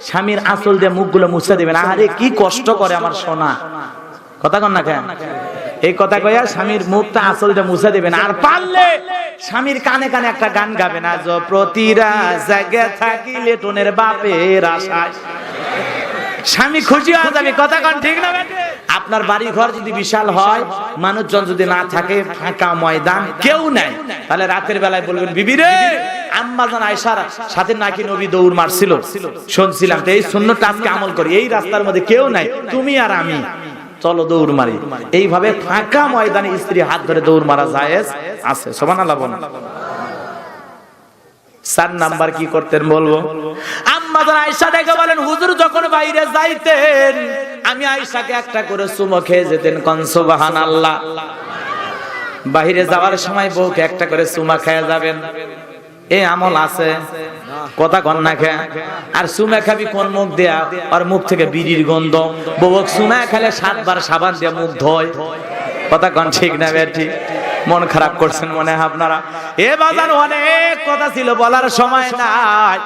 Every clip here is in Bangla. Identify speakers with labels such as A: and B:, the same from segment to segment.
A: স্বামীর আঁচল দিয়ে মুখগুলো মুছে দিবেন। আরে কি কষ্ট করে আমার সোনা, কথা কন না কেন? এই কথা কইয়া স্বামীর মুখটা আঁচল দিয়ে মুছে দিবেন। আর পারলে স্বামীর কানে কানে একটা গান গাবেন, আজ প্রতিরা জায়গা থাকিলে টোনের বাপের আশায়। স্বামী খুশি হয়ে যাবে, কথা কন ঠিক না? আপনার বাড়ি ঘর যদি বিশাল হয়, মানুষজন যদি না থাকে, ফাঁকা ময়দান, কেউ নাই, তাহলে রাতের বেলায় বলবেন, বিবি রে, আম্মা জান আয়েশার সাথে নাকি নবী দৌড় মারছিল, শুনছিলাম, তো এই সুন্নতটা আজকে আমল করি। এই রাস্তার মধ্যে কেউ নাই, তুমি আর আমি, চলো দৌড় মারি। এইভাবে ফাঁকা ময়দানে স্ত্রী হাত ধরে দৌড় মারা জায়েজ আছে। সুবহানাল্লাহ বলেন। 4 নাম্বার কি করতেন বলবো। আম্মা জান আয়েশা ডেকে বলেন, হুজুর যখন বাইরে যাইতেন, আমি আয়েশাকে একটা করে চুমো খেয়ে যেতেন। কোন সুবহানাল্লাহ। বাইরে যাওয়ার সময় বউকে একটা করে চুমা খেয়ে যাবেন, এই আমল আছে, কথা কন না খেয়ে। আর চুমা খাবি কোন মুখ দেয়া, আর মুখ থেকে বিড়ির গন্ধ। বউ চুমা খেলে 7 বার সাবান দিয়ে মুখ ধোয়, কথা কন ঠিক না বেটি? মন খারাপ করছেন মনে হয় আপনারা। এ বাজার অনেক কথা ছিল, বলার সময় নাই।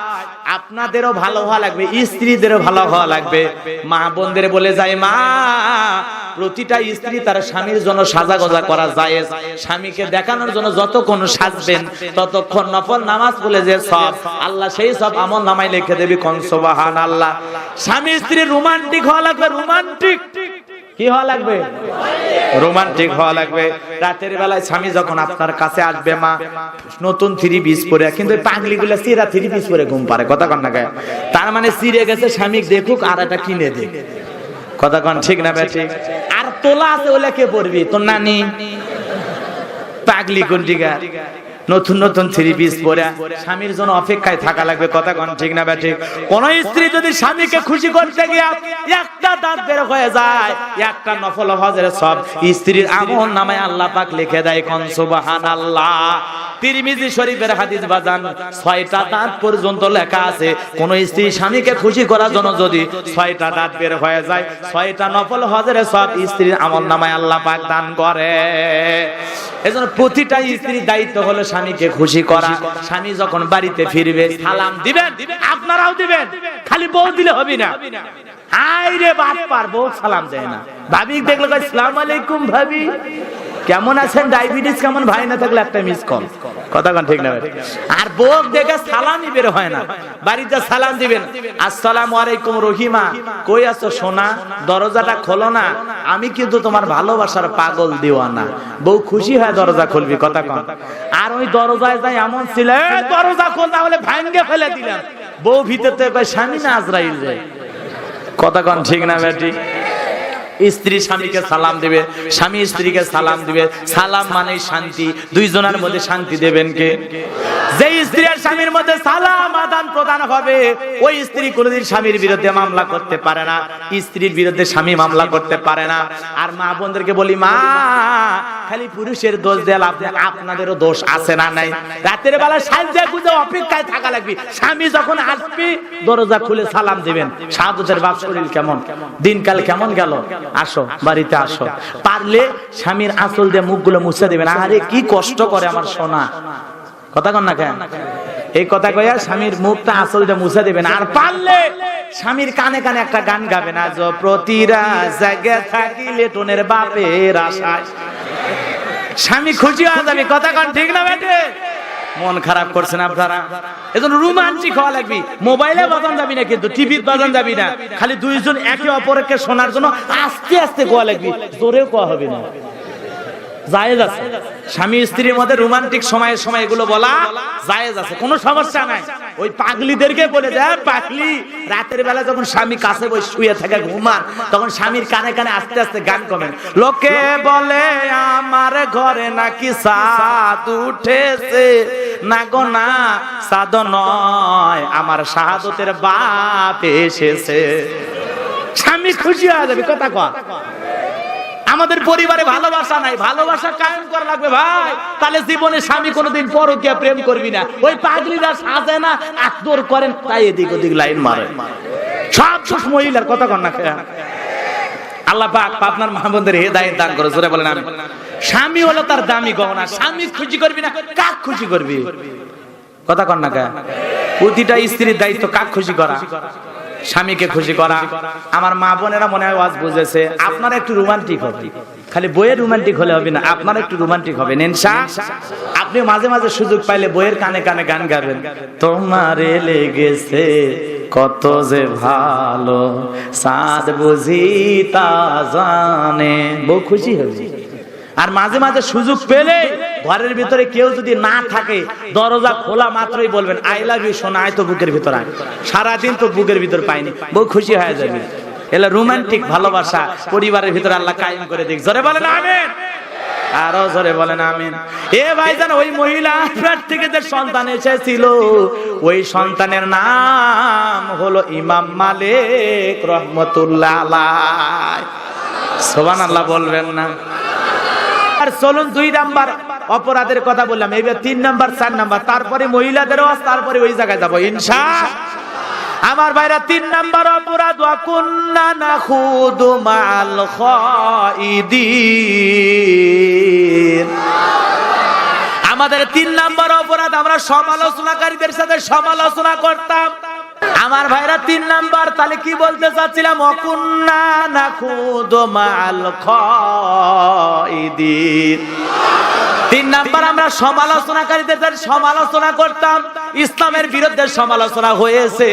A: আপনাদেরও ভালো হওয়া লাগবে, স্ত্রীদেরও ভালো হওয়া লাগবে। মা বোনদের বলে যায়, মা, প্রতিটা স্ত্রী তার স্বামীর জন্য সাজাগোজা করা জায়েজ। স্বামীকে দেখানোর জন্য যতক্ষণ সাজবেন, ততক্ষণ নফল নামাজ পড়লে যে সব, আল্লাহ সেই সব আমল নামায় লিখে দেবে। কোন সুবহানাল্লাহ। স্বামী স্ত্রী রোমান্টিক হওয়া লাগবে, রোমান্টিক। কি হওয়া লাগবে? রোমান্টিক হওয়া লাগবে। রাতের বেলায় স্বামী যখন আপনার কাছে আসবে, মা, নতুন 3 পিস পরে, কিন্তু পাগলি গুলা সিরা 3 পিস পরে ঘুম পারে, কথা কন না গায়ে? তার মানে সিরে গেছে, স্বামী দেখুক আর এটা কিনে দে, কথা কন ঠিক না বেটি? আর তোলা আছে, ওলে কে পরবি? তোর নানি। পাগলি কোন দিকে? নতুন নতুন 3 পিস পরে স্বামীর জন্য অপেক্ষায় থাকা লাগবে, কথা কন ঠিক না বেটি? কোন স্ত্রী যদি স্বামীকে খুশি করতে গিয়ে একটা দাঁত বের হয়ে যায়, একটা নফল হজের সব স্ত্রীর আমল নামায় আল্লাহ পাক লিখে দেয়। কোন সুবহানাল্লাহ। তিরমিজি শরীফের হাদিস বাজান, 6টা দাঁত পর্যন্ত লেখা আছে। কোন স্ত্রী স্বামীকে খুশি করার জন্য যদি 6টা দাঁত বের হয়ে যায়, 6টা নফল হজের সব স্ত্রীর আমল নামায় আল্লাহ পাক দান করে। এজন্য প্রতিটা স্ত্রীর দায়িত্ব হলো স্বামীকে খুশি করা। স্বামী যখন বাড়িতে ফিরবে, সালাম দিবেন, আপনারাও দিবেন, খালি বউ দিলে হবে না। আইরে বাপ পার, বউ সালাম দেয় না। ভাবি দেখলে কয়, আসসালামু আলাইকুম ভাবি, কেমন আছেন? ডায়াবেটিস কেমন? ভাই না থাকলে একটা মিস কল, কথা কন ঠিক না? আর বউ দেখে সালামই বের হয় না। বাড়িতে সালাম দিবেন, আসসালামু আলাইকুম রহিমা, কই আছো সোনা, দরজাটা খোলো না, আমি কিন্তু তোমার ভালোবাসার পাগল দিওয়ানা। বউ খুশি হয় দরজা খুলবি, কথা কন। আর ওই দরজায় যাই এমন ছিল, দরজা খোল না হলে ভাঙ্গে ফেলে দিলাম। বউ ভিতরতে কয়, স্বামী না আজরাইল যায়, কথা কন ঠিক না বেটি? স্ত্রী স্বামীকে সালাম দিবে, স্বামী স্ত্রীকে সালাম দিবে। সালাম মানে শান্তি, দুইজনের মধ্যে শান্তি দেবেন কে? যে স্ত্রী আর স্বামীর মধ্যে সালাম আদান প্রদান হবে, ওই স্ত্রী কোনোদিন স্বামীর বিরুদ্ধে মামলা করতে পারে না, স্ত্রীর বিরুদ্ধে স্বামী মামলা করতে পারে না। আর মা বোনদেরকে বলি, মা, খালি পুরুষের দোষ দেন, আপনাদেরও দোষ আছে না নাই? রাতের বেলা সাজা গুজে অপেক্ষায় থাকা লাগবে। স্বামী যখন আসবে, দরজা খুলে সালাম দিবেন, সাহায্যের বাপ, শরীর কেমন, দিনকাল কেমন গেল, আসো বাড়িতে আসো। পারলে স্বামীর আঁচল দিয়ে মুখগুলো মুছে দিবেন। আরে কি কষ্ট করে আমার সোনা, কথা কন না কেন? এই কথা কইয়া স্বামীর মুখটা আঁচল দিয়ে মুছে দিবেন। আর পারলে স্বামীর কানে কানে একটা গান গাবেন, আজ প্রতিরা জায়গা থাকিলে টোনের বাপের আশায়। স্বামী খুশি হয়ে যাবে, কথা কন ঠিক না বেটে? মন খারাপ করছেন আপনারা। এজন্য রোমান্টিক হওয়া লাগবে। মোবাইলে বাজান যাবি না, কিন্তু টিভির বাজান যাবি না। খালি দুইজন একে অপরকে শোনার জন্য আস্তে আস্তে কোয়া লাগবে, জোরেও কোয়া হবে না। জায়েজ আছে, স্বামী স্ত্রীর মধ্যে রোমান্টিক সময়ের সময় এগুলো বলা জায়েজ আছে, কোনো সমস্যা নাই। ওই পাগলিদেরকে বলে যায়, পাগলি, রাতের বেলা যখন স্বামী কাছে বসে শুয়ে থাকে ঘুমান, তখন স্বামীর কানে কানে আস্তে আস্তে গান কমেন, লোকে বলে আমার ঘরে নাকি চাঁদ উঠেছে, না গো না, চাঁদ নয়, আমার শাহাদতের বাপ এসেছে। স্বামী খুশি হয়ে যাবে, কথা কয়। আমাদের পরিবারে ভালোবাসা নাই, ভালোবাসা কায়েম করা লাগবে ভাই। তাহলে জীবনে স্বামী কোনোদিন পরকীয়া প্রেম করবি না। ওই পাগলিরা সাজে না, আদর করেন, তাই এদিক ওদিক লাইন মারে। সব দোষ মহিলার, কথা কন না। আল্লাহ পাক আপনার মাহবুবদের হেদায়েত দান করে, জোরে বলেন আমিন। স্বামী হলো তার দামি গহনা, স্বামী খুশি করবি না, কাক খুশি করবি, কথা কন না। প্রতিটা স্ত্রীর দায়িত্ব কাক খুশি করা, স্বামীকে খুশি করা। আমার মা বোনেরা মনে হয় ওয়াজ বুঝেছে। আপনারা একটু রোমান্টিক হবে, খালি বইয়ের রোমান্টিক হলে হবে না, আপনারা একটু রোমান্টিক হবেন ইনশাআল্লাহ। আপনি মাঝে মাঝে সুযোগ পাইলে বইয়ের কানে কানে গান গাবেন। তোমারে লেগেছে কত যে ভালো, সাদ বুঝি তা জানে, বউ খুশি হবে। আর মাঝে মাঝে সুযোগ পেলে ঘরের ভিতরে কেউ যদি না থাকে, দরজা খোলা মাত্রই বলবেন আই লাভ ইউ সোনা, আয় তো বুকের ভিতর আয়। সারাদিন তো বুকের ভিতর পাইনি, বউ খুশি হয়ে যাবে। এলা রোমান্টিক ভালোবাসা পরিবারের ভিতরে আল্লাহ কায়েম করে দিক। জোরে বলেন আমিন, আরো জোরে বলেন আমিন। এ ভাইজান, ওই মহিলা থেকে যে সন্তান এসেছিল, ওই সন্তানের নাম হলো ইমাম মালিক রহমতুল্লাহ আলাইহি। সুবহানাল্লাহ বলবেন না? আর চলুন 2 নাম্বার অপরাধের কথা বললাম, এবার 3 নাম্বার 4 নাম্বার, তারপরে মহিলাদের ওয়াজ, তারপরে ওই জায়গায় যাব ইনশাআল্লাহ। আমার ভাইরা 3 নাম্বার অপরাধ, ওয়া কুন্না নাখুদু মাল খাইদিন। আমাদের 3 নাম্বার অপরাধ, আমরা সমালোচনাকারীদের সাথে সমালোচনা করতাম। আমার ভাইরা 3 নাম্বার, তাহলে কি বলতে চাচ্ছিলাম? ওয়া কুন্না নাখুদু মাল খাইদিন। 3 নাম্বার, আমরা সমালোচনাকারীদের সাথে সমালোচনা করতাম। ইসলামের বিরুদ্ধে সমালোচনা হয়েছে,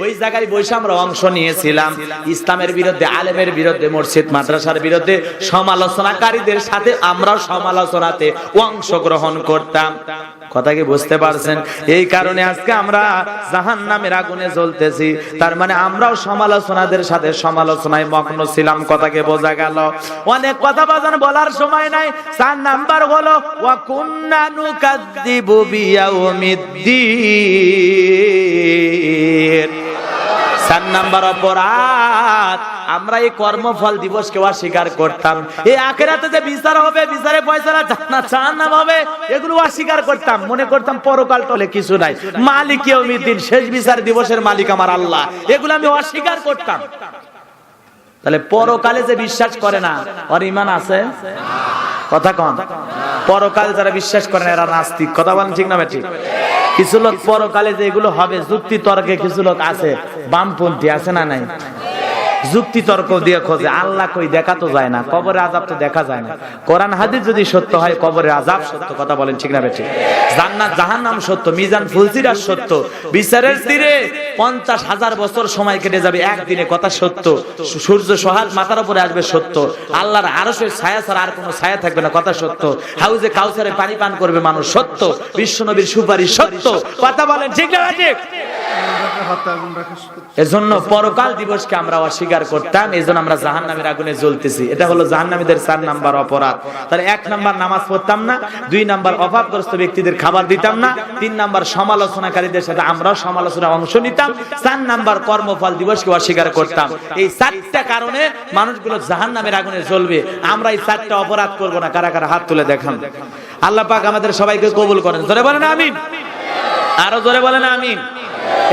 A: ওই জায়গায় বসে আমরা অংশ নিয়েছিলাম। ইসলামের বিরুদ্ধে, আলেমের বিরুদ্ধে, মসজিদ মাদ্রাসার বিরুদ্ধে সমালোচনাকারীদের সাথে আমরা সমালোচনাতে অংশগ্রহণ করতাম। কথা কি বুঝতে পারছেন? এই কারণে আজকে আমরা জাহান্নামের আগুনে জ্বলতেছি। তার মানে আমরাও সমালোচনাদের সাথে সমালোচনায় মগ্ন ছিলাম। কথাকে বোঝা গেল? অনেক কথা বাজান বলার সময় নাই। 4 নাম্বার হলো ওয়া কুন্না নুকাযযিবু বিয়াউমিদ্দিন। 4 নাম্বার অপরাধ, আমরা এই কর্মফল দিবসকে অস্বীকার করতাম। এই আখিরাতে যে বিচার হবে, বিচারে ফয়সালা জান্নাত জাহান্নাম হবে, এগুলো অস্বীকার করতাম। মনে করতাম পরকাল টলে কিছু নাই, মালিক ইয়াউমিদ্দিন, শেষ বিচার দিবসের মালিক আমার আল্লাহ, এগুলো আমি অস্বীকার করতাম। তাহলে পরকালে যে বিশ্বাস করে না, ওর ঈমান আছে? কথা কন। পরকাল যারা বিশ্বাস করে না এরা নাস্তিক। কথা বলেন ঠিক না ঠিক? কিছু লোক পরকালে যে এগুলো হবে যুক্তি তর্কে, কিছু লোক আছে বামপন্থী, আছে না নাই? যুক্তি তর্ক দিয়ে খোঁজে। আল্লাহ কই দেখা তো যায় না, কবরে আযাব তো দেখা যায় না। কোরআন হাদিস যদি সত্য হয়, কবরে আযাব সত্য। কথা বলেন ঠিক না ঠিক? জান্নাত জাহান্নাম সত্য, মিজান ফুলসিরাত সত্য, বিচারের তীরে 50,000 বছর সময় কেটে যাবে একদিনে। কথা সত্য। সূর্য সোহাগ মাথার উপরে আসবে সত্য। আল্লাহর আরশের ছায়া ছাড়া আর কোনো ছায়া থাকবে না। কথা সত্য। হাউজে কাউসারে পানি পান করবে মানুষ সত্য। বিশ্বনবীর সুপারিশ সত্য। কথা বলেন ঠিক না ঠিক? এজন্য পরকাল দিবসকে আমরা অস্বীকার করতাম, এজন্য আমরা জাহান্নামের আগুনে জ্বলতেছি। এটা হলো জাহান্নামীদের 4 নাম্বার অপরাধ। তাহলে 1 নাম্বার নামাজ পড়তাম না, 2 নাম্বার অভাবগ্রস্ত ব্যক্তিদের খাবার দিতাম না, 3 নাম্বার সমালোচনাকারীদের সাথে আমরাও সমালোচনায় অংশ নিতাম, 4 নাম্বার কর্মফল দিবসকে অস্বীকার করতাম। এই 4টা কারণে মানুষগুলো জাহান্নামের আগুনে জ্বলবে। আমরা এই 4টা অপরাধ করব না। কারা কারা হাত তুলে দেখান। আল্লাহ পাক আমাদের সবাইকে কবুল করেন। জোরে বলেন আমিন, আরো জোরে বলেন আমিন।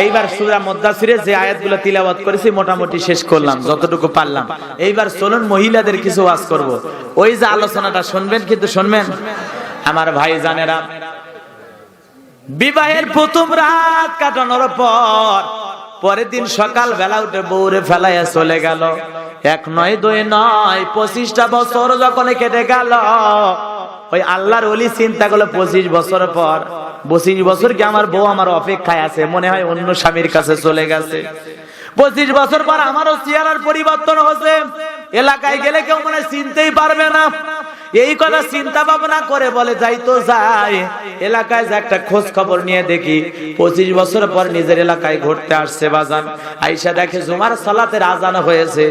A: এইবার সূরা মুদ্দাসিরে যে আয়াতগুলো তিলাওয়াত করেছি মোটামুটি শেষ করলাম যতটুকু পারলাম। এইবার চলুন মহিলাদের কিছু ওয়াজ করব। ওই যে আলোচনাটা শুনবেন, কিন্তু শুনবেন আমার ভাই জানেরা, বিবাহের প্রথম রাত কাটানোর পর পরের দিন সকাল বেলা উঠে বউরে ফেলাইয়া চলে গেল। 1 নয় 2 নয় 25টা বছর যখন কেটে গেল, ওই আল্লাহর ওলি চিন্তা করলো 25 বছর পর, 25 বছর কি আমার বউ আমার অপেক্ষায় আছে, মনে হয় অন্য স্বামীর কাছে চলে গেছে। 25 বছর পর আমারও চেহারার পরিবর্তন হচ্ছে, এলাকায় গেলে কেউ মনে চিনতেই পারবে না। এই কথা চিন্তা ভাবনা করে বলে যাই তো যাই, এলাকায় যে একটা খোঁজ খবর নিয়ে দেখি 25 বছর পর নিজের এলাকায় ঘুরতে আসছে বাজান। আইসা দেখে জুমার সালাতের আজান হয়েছে।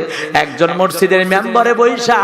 A: একজন মসজিদের মেম্বারে বৈশা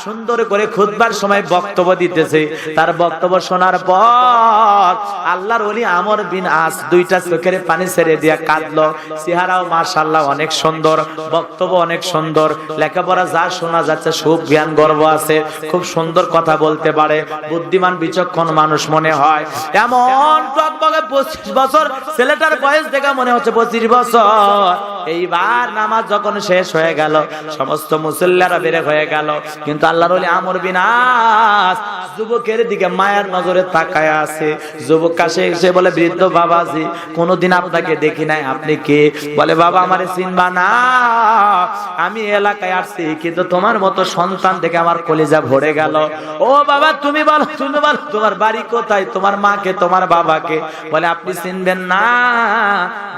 A: সুন্দর করে খুতবার সময় বক্তব্য দিতেছে। তার বক্তব্য শোনার পর আল্লাহর ওলি আমর বিন আস 2টা চোখের পানি ছেড়ে দিয়া কাঁদলো। চেহারাও মাশাআল্লাহ অনেক সুন্দর, বক্তব্য অনেক সুন্দর, লেখাপড়া যা শোনা যাচ্ছে সুখ জ্ঞান গর্ব আছে, খুব সুন্দর কথা বলতে পারে, বুদ্ধিমান বিচক্ষণ মানুষ মনে হয়। এমন টকবকে 25 বছর, ছেলেটার বয়স দেখে মনে হচ্ছে 25 বছর। এইবার নামাজ যখন শেষ হয়ে গেল, সমস্ত মুসল্লিরা বের হয়ে গেল, কিন্তু আল্লাহর ওলি আমর বিন আস যুবকের দিকে মায়ের নজরে তাকায় আছে। যুবক কাছে এসে বলে, বৃদ্ধ বাবাজি, কোনদিন আপনাকে দেখি নাই, আপনি কে? বলে, বাবা আমারে চিনবা না, আমি এলাকায় আসছি, কিন্তু তোমার মতো সন্তান দেখে আমার কলিজা ভরে গেল। ও বাবা তুমি বলো, তুমি বলো তোমার বাড়ি কোথায়, তোমার মাকে তোমার বাবাকে? বলে, আপনি চিনবেন না,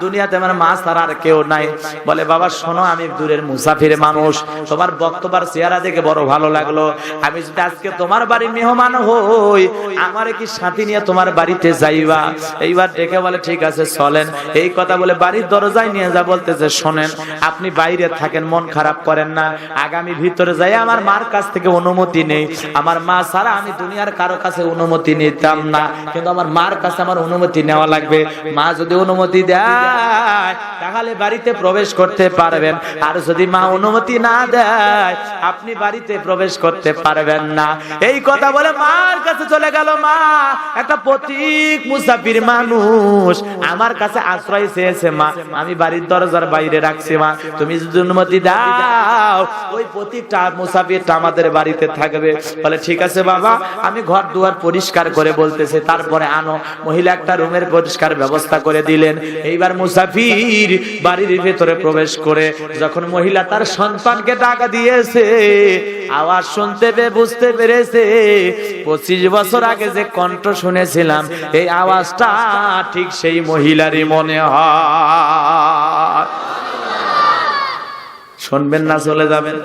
A: দুনিয়াতে আমার মা ছাড়া আর কেউ নাই। বলে, বাবা শোনো, আমি দূরের মুসাফির মানুষ, তোমার বক্তব্য চেহারা দেখে বড় ভালো লাগলো, আমি যদি আজকে তোমার বাড়ির মেহমান হই, আমারে কি সাথী নিয়ে তোমার বাড়িতে যাইবা? এইবার ডেকে বলে, ঠিক আছে চলেন। এই কথা বলে বাড়ির দরজায় নিয়ে যা বলতেছে, শোনেন আপনি বাইরে থাকেন, মন খারাপ করেন না, আগামী ভিতরে যাই, আমার মার কাছ থেকে অনুমতি নেই, আমার মা ছাড়া আমি দুনিয়ার কারো কাছে অনুমতি নিতাম না, কিন্তু আমার মার কাছে আমার অনুমতি নেওয়া লাগবে, মা যদি অনুমতি দেয় তাহলে বাড়িতে প্রবেশ করতে পারবেন, আর যদি মা অনুমতি না দেয় আপনি বাড়িতে প্রবেশ করতে পারবেন না। এই কথা বলে মার কাছে চলে গেল। মা একটা পথিক মুসাফির মানুষ, আমার কাছে আশ্রয় চেয়েছে, মা আমি বাড়ির দরজার বাইরে রাখছি, মা তুমি যদি অনুমতি দাও ওই পথিকটা মুসাফিরটা আমাদের বাড়িতে থাকবে। বলে, ঠিক আছে বাবা, আমি ঘর দুয়ার পরিষ্কার করে বলতেছে, তারপরে আনো। মহিলা একটা রুমের পরিষ্কার ব্যবস্থা করে দিলেন। এইবার মুসাফির বাড়ির ভেতরে প্রবেশ করে যখন মহিলা তার সন্তানকে টাকা দিয়েছে, আওয়াজ শুনতে পেয়ে বুঝতে পেরেছে 25 বছর আগে যে কণ্ঠ শুনেছিলাম, এই আওয়াজটা ঠিক সেই মহিলারই মনে হয়। শুনবেন না চলে যাবেন?